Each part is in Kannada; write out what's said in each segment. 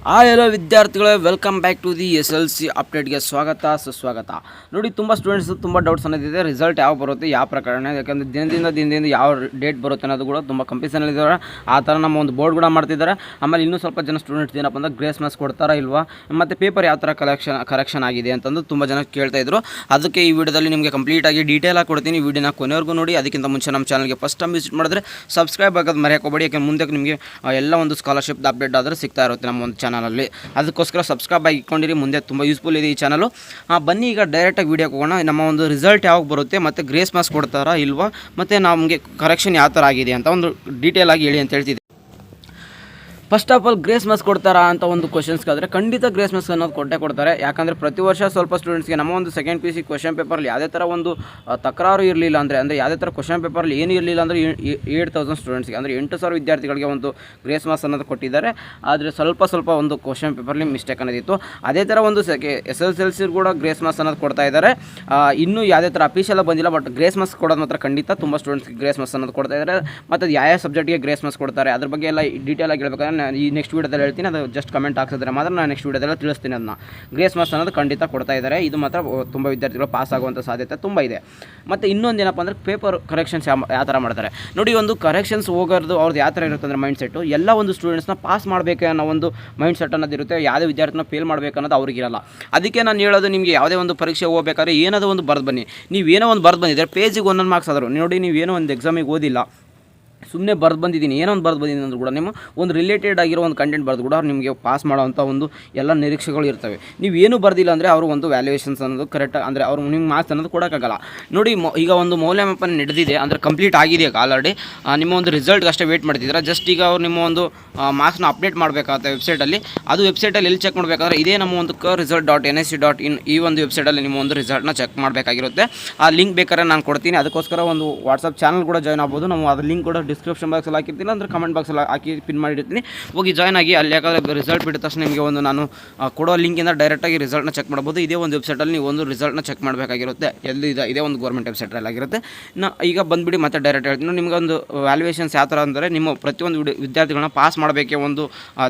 ಎಲ್ಲ ವಿದ್ಯಾರ್ಥಿಗಳೇ welcome back to the SLC ಅಪ್ಡೇಟ್ಗೆ ಸ್ವಾಗತ ಸುಸ್ವಾಗತ. ನೋಡಿ, ತುಂಬ ಸ್ಟೂಡೆಂಟ್ಸ್ ತುಂಬ ಡೌಟ್ಸ್ ಅನ್ನೋದಿದೆ. ರಿಸಲ್ಟ್ ಯಾವ ಬರುತ್ತೆ, ಯಾವ ಪ್ರಕರಣ, ಯಾಕಂದರೆ ದಿನದಿಂದ ಯಾವ ಡೇಟ್ ಬರುತ್ತೆ ಅನ್ನೋದು ಕೂಡ ತುಂಬ ಕಂಪಿಸನಲ್ಲಿದ್ದಾರೆ. ಆ ಥರ ನಮ್ಮ ಒಂದು ಬೋರ್ಡ್ ಕೂಡ ಮಾಡ್ತಿದ್ದಾರೆ. ಆಮೇಲೆ ಇನ್ನೂ ಸ್ವಲ್ಪ ಜನ ಸ್ಟೂಡೆಂಟ್ಸ್ ಏನಪ್ಪ ಅಂದ್ರೆ ಗ್ರೇಸ್ ಮಾರ್ಕ್ಸ್ ಕೊಡ್ತಾರಾ ಇಲ್ವಾ, ಮತ್ತು ಪೇಪರ್ ಯಾವ ಥರ ಕರೆಕ್ಷನ್ ಆಗಿದೆ ಅಂತಂದು ತುಂಬ ಜನ ಕೇಳ್ತಾಯಿದ್ರು. ಅದಕ್ಕೆ ಈ ವಿಡಿಯೋದಲ್ಲಿ ನಿಮಗೆ ಕಂಪ್ಲೀಟಾಗಿ ಡೀಟೇಲಾಗಿ ಕೊಡ್ತೀನಿ. ಈ ವಿಡಿಯೋನ ಕೊನೆವರೆಗೂ ನೋಡಿ. ಅದಕ್ಕಿಂತ ಮುಂಚೆ ನಮ್ಮ ಚಾನಲ್ಗೆ ಫಸ್ಟ್ ಟೈಮ್ ವಿಸಿಟ್ ಮಾಡಿದ್ರೆ ಸಬ್ಸ್ಕ್ರೈಬ್ ಆಗೋದು ಮರೆಯೋಕೋಬೇಡಿ. ಯಾಕೆ ಮುಂದೆ ನಿಮಗೆ ಎಲ್ಲ ಒಂದು ಸ್ಕಾಲರ್ಶಿಪ್ ಅಪ್ಡೇಟ್ ಆದರೆ ಸಿಗ್ತಾ ಇರುತ್ತೆ ನಮ್ಮ ಒಂದು ಚಾನಲಲ್ಲಿ. ಅದಕ್ಕೋಸ್ಕರ ಸಬ್ಸ್ಕ್ರೈಬ್ ಆಗಿ ಇಟ್ಕೊಂಡಿರಿ. ಮುಂದೆ ತುಂಬ ಯೂಸ್ಫುಲ್ ಇದೆ ಈ ಚಾನಲು. ಬನ್ನಿ ಈಗ ಡೈರೆಕ್ಟಾಗಿ ವೀಡಿಯೋಗೆ ಹೋಗೋಣ. ನಮ್ಮ ಒಂದು ರಿಸಲ್ಟ್ ಯಾವಾಗ ಬರುತ್ತೆ, ಮತ್ತು ಗ್ರೇಸ್ ಮಾರ್ಕ್ಸ್ ಕೊಡ್ತಾರಾ ಇಲ್ವಾ, ಮತ್ತು ನಮಗೆ ಕರೆಕ್ಷನ್ ಯಾವ ಥರ ಆಗಿದೆ ಅಂತ ಒಂದು ಡೀಟೇಲಾಗಿ ಹೇಳಿ ಅಂತ ಹೇಳ್ತಿದ್ದೆ. First of all grace marks ಕೊಡ್ತಾರಾ ಅಂತ ಒಂದು ಕ್ವಶನ್ಸ್ಗಾದರೆ ಖಂಡಿತ ಗ್ರೇಸ್ ಮಾರ್ಕ್ಸ್ ಅನ್ನೋದು ಕೊಡ್ತಾರೆ. ಯಾಕಂದರೆ ಪ್ರತಿ ವರ್ಷ ಸ್ವಲ್ಪ ಸ್ಟೂಡೆಂಟ್ಸ್ಗೆ ನಮ್ಮ ಒಂದು ಸೆಕೆಂಡ್ PUC ಕ್ವಶನ್ ಪೇಪರಲ್ಲಿ ಯಾವುದೇ ಥರ ಒಂದು ತಕರಾರು ಇರಲಿಲ್ಲ ಅಂದರೆ ಯಾವುದೇ ಥರ ಕ್ವಶನ್ ಪೇಪರಲ್ಲಿ ಏನು ಇರಲಿಲ್ಲ ಅಂದರೆ 8,000 ಸ್ಟೂಡೆಂಟ್ಸ್ಗೆ ಅಂದರೆ 8,000 ವಿದ್ಯಾರ್ಥಿಗಳಿಗೆ ಒಂದು ಗ್ರೇಸ್ ಮಾರ್ಕ್ಸ್ ಅನ್ನೋದು ಕೊಟ್ಟಿದ್ದಾರೆ. ಆದರೆ ಸ್ವಲ್ಪ ಒಂದು ಕ್ವಶನ್ ಪೇಪರ್ಲಿ ಮಿಸ್ಟೇಕ್ ಅನ್ನೋದಿತ್ತು. ಅದೇ ಥರ ಒಂದು SSLC ಕೂಡ ಗ್ರೇಸ್ ಮಾರ್ಕ್ಸ್ ಅನ್ನೋದು ಕೊಡ್ತಾ ಇದ್ದಾರೆ. ಇನ್ನೂ ಯಾವುದೇ ಥರ ಅಫಿಷಿಯಲ್ ಬಂದಿಲ್ಲ, ಬಟ್ ಗ್ರೇಸ್ ಮಾರ್ಕ್ಸ್ ಕೊಡೋದು ಮಾತ್ರ ಖಂಡಿತ ತುಂಬ ಸ್ಟೂಡೆಂಟ್ಸ್ಗೆ ಗ್ರೇಸ್ ಮಾರ್ಕ್ಸ್ ಅನ್ನೋದು ಕೊಡ್ತಾ ಇದ್ದಾರೆ. ಮತ್ತು ಅದು ಯಾವ ಸಬ್ಜೆಕ್ಟ್ಗೆ ಗ್ರೇಸ್ ಮಾರ್ಕ್ಸ್ ಕೊಡ್ತಾರೆ ಅದ್ರ ಬಗ್ಗೆ ಎಲ್ಲ ಡೀಟೇಲಾಗಿ ಹೇಳ್ಬೇಕಾದ್ರೆ ಈ ನೆಕ್ಸ್ಟ್ ವೀಡಿಯೋದಲ್ಲಿ ಹೇಳ್ತೀನಿ. ಅದು ಜಸ್ಟ್ ಕಮೆಂಟ್ ಹಾಕ್ಸಿದ್ರೆ ಮಾತ್ರ ನಾನು ನೆಕ್ಸ್ಟ್ ವೀಡಿಯೋದಲ್ಲಿ ತಿಳಿಸ್ತೀನಿ. ಅದನ್ನ ಗ್ರೇಸ್ ಮಾರ್ಕ್ಸ್ ಅನ್ನೋದು ಖಂಡಿತ ಕೊಡ್ತಾ ಇದ್ದಾರೆ. ಇದು ಮಾತ್ರ ತುಂಬ ವಿದ್ಯಾರ್ಥಿಗಳು ಪಾಸ್ ಆಗುವಂಥ ಸಾಧ್ಯತೆ ತುಂಬ ಇದೆ. ಮತ್ತು ಇನ್ನೊಂದು ಏನಪ್ಪ ಅಂದರೆ ಪೇಪರ್ ಕರೆಕ್ಷನ್ಸ್ ಯಾವ ಥರ ಮಾಡ್ತಾರೆ ನೋಡಿ. ಒಂದು ಕರೆಕ್ಷನ್ಸ್ ಹೋಗೋದು ಅವ್ರದ್ದು ಯಾವ ಥರ ಇರುತ್ತೆ ಅಂದರೆ ಮೈಂಡ್ ಸೆಟ್ಟು ಎಲ್ಲ ಒಂದು ಸ್ಟೂಡೆಂಟ್ಸ್ನ ಪಾಸ್ ಮಾಡಬೇಕು ಅನ್ನೋ ಒಂದು ಮೈಂಡ್ ಸೆಟ್ ಅನ್ನೋದು ಇರುತ್ತೆ. ಯಾವುದೇ ವಿದ್ಯಾರ್ಥಿನ ಫೇಲ್ ಮಾಡಬೇಕು ಅನ್ನೋದು ಅವ್ರಿಗಿರಲ್ಲ. ಅದಕ್ಕೆ ನಾನು ಹೇಳೋದು, ನಿಮಗೆ ಯಾವುದೇ ಒಂದು ಪರೀಕ್ಷೆ ಹೋಗ್ಬೇಕಾದ್ರೆ ಏನಾದರೂ ಒಂದು ಬರೆದು ಬನ್ನಿ. ನೀವೇನೋ ಒಂದು ಬರೆದು ಬಂದಿದ್ದರೆ ಪೇಜಿಗೆ 1 ಮಾರ್ಕ್ಸ್ ಆದರೂ ನೋಡಿ. ನೀವೇನೋ ಒಂದು ಎಕ್ಸಾಮಿಗೆ ಓದಿಲ್ಲ, ಸುಮ್ಮನೆ ಬರೆದು ಬಂದಿದ್ದೀನಿ, ಏನೋ ಒಂದು ಬರೆದು ಬಂದಿದ್ದೀನಿ ಅಂದರೂ ಕೂಡ ನಿಮ್ಮ ಒಂದು ರಿಲೇಟೆಡ್ ಆಗಿರೋ ಒಂದು ಕಂಟೆಂಟ್ ಬರೆದು ಕೂಡ ನಿಮಗೆ ಪಾಸ್ ಮಾಡೋವಂಥ ಒಂದು ಎಲ್ಲ ನಿರೀಕ್ಷೆಗಳು ಇರ್ತವೆ. ನೀವೇನು ಬರೆದಿಲ್ಲ ಅಂದರೆ ಅವರು ಒಂದು ವ್ಯಾಲ್ಯೂಯೇಷನ್ಸ್ ಅನ್ನೋದು ಕರೆಕ್ಟಾಗಿ ಅಂದರೆ ಅವರು ನಿಮ್ಮ ಮಾರ್ಕ್ಸ್ ಅನ್ನೋದು ಕೊಡೋಕ್ಕಾಗಲ್ಲ. ನೋಡಿ, ಈಗ ಒಂದು ಮೌಲ್ಯಮಾಪನ ನಡೆದಿದೆ ಅಂದರೆ ಕಂಪ್ಲೀಟ್ ಆಗಿದೆ ಆಲ್ರೆಡಿ. ನಿಮ್ಮ ಒಂದು ರಿಸಲ್ಟ್ಗೆ ಅಷ್ಟೇ ವೇಟ್ ಮಾಡ್ತಿದ್ದೀರಾ. ಜಸ್ಟ್ ಈಗ ಅವ್ರು ನಿಮ್ಮ ಒಂದು ಮಾರ್ಕ್ಸ್ನ ಅಪ್ಡೇಟ್ ಮಾಡಬೇಕಾಗುತ್ತೆ ವೆಬ್ಸೈಟಲ್ಲಿ. ಅದು ವೆಬ್ಸೈಟಲ್ಲಿ ಎಲ್ಲಿ ಚೆಕ್ ಮಾಡಬೇಕಾದ್ರೆ ಇದೇ ನಮ್ಮ ಒಂದು result.nsc.in ಈ ಒಂದು ವೆಬ್ಸೈಟಲ್ಲಿ ನಿಮ್ಮ ಒಂದು ರಿಸಲ್ಟ್ನ ಚೆಕ್ ಮಾಡಬೇಕಾಗಿರುತ್ತೆ. ಆ ಲಿಂಕ್ ಬೇಕಾದ್ರೆ ನಾನು ಕೊಡ್ತೀನಿ. ಅದಕ್ಕೋಸ್ಕರ ಒಂದು ವಾಟ್ಸಪ್ ಚಾನಲ್ ಕೂಡ ಜಾಯ್ನ್ ಆಗ್ಬೋದು. ನಾವು ಅದ್ರ ಲಿಂಕ್ ಕೂಡ ಡಿಸ್ಕ್ರಿಪ್ಷನ್ ಬಾಕ್ಸಲ್ಲಿ ಹಾಕಿರ್ತೀನಿ, ಅಂದರೆ ಕಮೆಂಟ್ ಬಾಕ್ಸಲ್ಲಿ ಹಾಕಿ ಪಿನ್ ಮಾಡಿರ್ತೀನಿ. ಹೋಗಿ ಜಾಯ್ನ್ ಆಗಿ. ಅಲ್ಲಿ ಯಾಕಂದರೆ ರಿಸಲ್ಟ್ ಬಿಟ್ಟ ತಕ್ಷಣ ನಿಮಗೆ ಒಂದು ನಾನು ಕೊಡೋ ಲಿಂಕಿಂದ ಡೈರೆಕ್ಟಾಗಿ ರಿಸಲ್ಟ್ನ ಚೆಕ್ ಮಾಡ್ಬೋದು. ಇದೇ ಒಂದು ವೆಬ್ಸೈಟಲ್ಲಿ ನೀವು ಒಂದು ರಿಸಲ್ಟ್ನ ಚೆಕ್ ಮಾಡಬೇಕಾಗಿರುತ್ತೆ. ಇದೇ ಒಂದು ಗೌರ್ಮೆಂಟ್ ವೆಬ್ಸೈಟಲ್ಲಿ ಆಗಿರುತ್ತೆ. ಈಗ ಬಂದುಬಿಡಿ ಮತ್ತೆ ಡೈರೆಕ್ಟ್ ಹೇಳ್ತೀನಿ. ನಿಮಗೆ ಒಂದು ವ್ಯಾಲ್ಯೂಯೇಷನ್ಸ್ ಯಾವ ಥರ ಅಂದರೆ ನಿಮ್ಮ ಪ್ರತಿಯೊಂದು ವಿದ್ಯಾರ್ಥಿಗಳನ್ನ ಪಾಸ್ ಮಾಡಬೇಕೆ ಒಂದು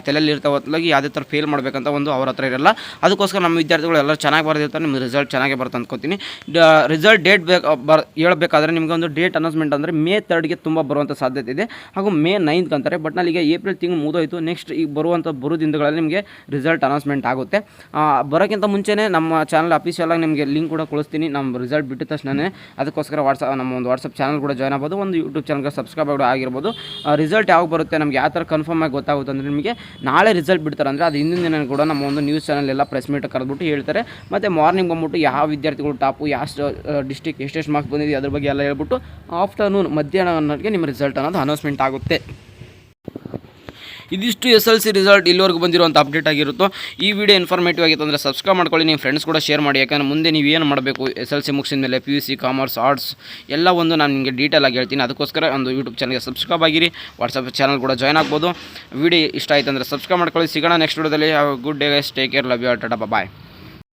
ತಲೆಯಲ್ಲಿ ಇರ್ತಾವತ್ತಲಾಗಿ ಯಾವುದೇ ಥರ ಫೇಲ್ ಮಾಡಬೇಕಂತ ಒಂದು ಅವ್ರ ಹತ್ರ ಇರಲ್ಲ. ಅದಕ್ಕೋಸ್ಕರ ನಮ್ಮ ವಿದ್ಯಾರ್ಥಿಗಳು ಎಲ್ಲ ಚೆನ್ನಾಗಿ ಬರೆದಿರ್ತಾರೆ. ನಿಮ್ಮ ರಿಸಲ್ಟ್ ಚೆನ್ನಾಗೇ ಬರುತ್ತೆ ಅಂದ್ಕೊತೀನಿ. ರಿಸಲ್ಟ್ ಡೇಟ್ ಹೇಳ್ಬೇಕಾದ್ರೆ ನಿಮಗೆ ಒಂದು ಡೇಟ್ ಅನೌನ್ಸ್ಮೆಂಟ್ ಅಂದರೆ May 3ಗೆ ತುಂಬ ಬರುವಂಥ ಸಾಧ್ಯತೆ ಇದೆ. ಹಾಗೂ May 9th ಅಂತಾರೆ. ಬಟ್ ನಲ್ಲಿ ಈಗ ಏಪ್ರಿಲ್ ತಿಂಗಳು ಮುಗಿದೋಯ್ತು. ನೆಕ್ಸ್ಟ್ ಈಗ ಬರುವಂಥ ದಿನಗಳಲ್ಲಿ ನಿಮಗೆ ರಿಸಲ್ಟ್ ಅನೌನ್ಸ್ಮೆಂಟ್ ಆಗುತ್ತೆ. ಬರೋಕ್ಕಿಂತ ಮುಂಚೆನೇ ನಮ್ಮ ಚಾನಲ್ ಅಫಿಷಿಯಲಾಗಿ ನಿಮಗೆ ಲಿಂಕ್ ಕೂಡ ಕಳಿಸ್ತೀನಿ. ನಮ್ಮ ರಿಸಲ್ಟ್ ಬಿಟ್ಟ ತಕ್ಷಣವೇ. ಅದಕ್ಕೋಸ್ಕರ ನಮ್ಮ ಒಂದು ವಾಟ್ಸಪ್ ಚಾನಲ್ ಕೂಡ ಜಾಯ್ನ್ ಆಗ್ಬೋದು. ಒಂದು ಯೂಟ್ಯೂಬ್ ಚಾನಲ್ಗೆ ಸಬ್ಸ್ಕ್ರೈಬ್ ಆಗಿರ್ಬೋದು. ರಿಸಲ್ಟ್ ಯಾವಾಗ ಬರುತ್ತೆ ನಮಗೆ ಯಾವ ಥರ ಕನ್ಫರ್ಮ್ ಆಗಿ ಗೊತ್ತಾಗುತ್ತೆ ಅಂದರೆ ನಿಮಗೆ ನಾಳೆ ರಿಸಲ್ಟ್ ಬಿಡ್ತಾರೆ ಅಂದರೆ ಅದು ಹಿಂದಿನ ದಿನ ಕೂಡ ನಮ್ಮ ಒಂದು ನ್ಯೂಸ್ ಚಾನಲ್ ಪ್ರೆಸ್ ಮೀಟ್ ಕರೆದ್ಬಿಟ್ಟು ಹೇಳ್ತಾರೆ. ಮತ್ತು ಮಾರ್ನಿಂಗ್ ಬಂದ್ಬಿಟ್ಟು ಯಾವ ವಿದ್ಯಾರ್ಥಿಗಳು ಟಾಪು, ಯಾವ ಡಿಸ್ಟ್ರಿಕ್ಟ್ ಎಷ್ಟೆಷ್ಟು ಮಾರ್ಕ್ಸ್ ಬಂದಿದೆ ಅದ್ರ ಬಗ್ಗೆ ಎಲ್ಲ ಹೇಳ್ಬಿಟ್ಟು ಆಫ್ಟರ್ನೂನ್ ಮಧ್ಯಾಹ್ನ ನಿಮ್ಮ ರಿಸಲ್ಟ್ ಅನ್ನೋದು ಅನೌನ್ಸ್ಮೆಂಟ್ ಆಗುತ್ತೆ. ಇದಿಷ್ಟು SLC ರಿಸಲ್ಟ್ ಇಲ್ಲಿವರೆಗೂ ಬಂದಿರುವಂಥ ಅಪ್ಡೇಟ್ ಆಗಿರುತ್ತೋ. ಈ ವಿಡಿಯೋ ಇನ್ಫಾರ್ಮೇಟಿವ್ ಆಗಿತ್ತು ಅಂದರೆ ಸಬ್ಸ್ಕ್ರೈಬ್ ಮಾಡ್ಕೊಳ್ಳಿ. ನಿಮ್ಮ ಫ್ರೆಂಡ್ಸ್ ಕೂಡ ಶೇರ್ ಮಾಡಿ. ಯಾಕಂದರೆ ಮುಂದೆ ನೀವು ಏನು ಮಾಡಬೇಕು SLC ಮುಗಿಸಿದ ಮೇಲೆ PUC, ಕಾಮರ್ಸ್, ಆರ್ಟ್ಸ್ ಎಲ್ಲ ಒಂದು ನಾನು ನಿಮಗೆ ಡೀಟೇಲಾಗಿ ಹೇಳ್ತೀನಿ. ಅದಕ್ಕೋಸ್ಕರ ಒಂದು ಯೂಟ್ಯೂಬ್ ಚಾನಲ್ಗೆ ಸಬ್ಸ್ಕ್ರೈಬ್ ಆಗಿರಿ. ವಾಟ್ಸಪ್ ಚಾನಲ್ ಕೂಡ ಜಾಯ್ನ್ ಆಗ್ಬೋದು. ವಿಡಿಯೋ ಇಷ್ಟ ಆಯಿತು ಅಂದರೆ ಸಬ್ಸ್ಕ್ರೈಬ್ ಮಾಡ್ಕೊಳ್ಳಿ. ಸಿಗೋಣ ನೆಕ್ಸ್ಟ್ ವಿಡಿಯೋದಲ್ಲಿ. Good day guys, take care, love you all, tata, bye.